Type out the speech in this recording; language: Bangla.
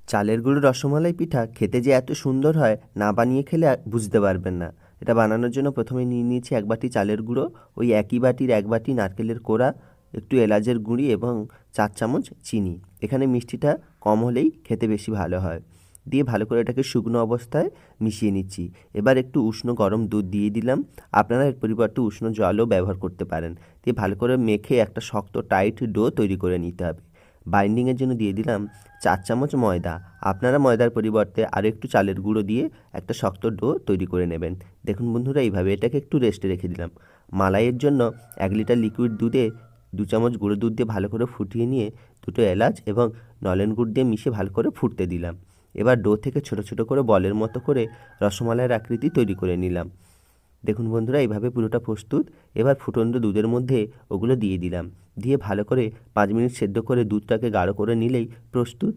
চালের গুঁড়ো রসমালাই পিঠা খেতে যে এত সুন্দর হয়, না বানিয়ে খেলে বুঝতে পারবেন না। এটা বানানোর জন্য প্রথমে নিয়ে নিয়েছি 1 বাটি চালের গুঁড়ো, ওই একই বাটির 1 বাটি নারকেলের কোড়া, একটু এলাচের গুঁড়ি এবং 4 চামচ চিনি। এখানে মিষ্টিটা কম হলেই খেতে বেশি ভালো হয়। দিয়ে ভালো করে এটাকে শুকনো অবস্থায় মিশিয়ে নিচ্ছি। এবার একটু উষ্ণ গরম দুধ দিয়ে দিলাম। আপনারা এর পরিবর্তে উষ্ণ জলও ব্যবহার করতে পারেন। দিয়ে ভালো করে মেখে একটা শক্ত টাইট ডো তৈরি করে নিতে হবে। বাইন্ডিংয়ের জন্য দিয়ে দিলাম 4 চামচ ময়দা। আপনারা ময়দার পরিবর্তে আরও একটু চালের গুঁড়ো দিয়ে একটা শক্ত ডো তৈরি করে নেবেন। দেখুন বন্ধুরা, এইভাবে এটাকে একটু রেস্টে রেখে দিলাম। মালাইয়ের জন্য 1 লিটার লিকুইড দুধে 2 চামচ গুঁড়ো দুধ দিয়ে ভালো করে ফুটিয়ে নিয়ে 2টো এলাচ এবং নলেন গুড় দিয়ে মিশিয়ে ভালো করে ফুটতে দিলাম। এবার ডো থেকে ছোট ছোট করে বলের মতো করে রসমালাইয়ের আকৃতি তৈরি করে নিলাম। দেখুন বন্ধুরা, এইভাবে পুরোটা প্রস্তুত। এবার ফুটন্ত দুধের মধ্যে ওগুলো দিয়ে দিলাম। দিয়ে ভালো করে 5 মিনিট সেদ্ধ করে দুধটাকে গাঢ় করে নিলেই প্রস্তুত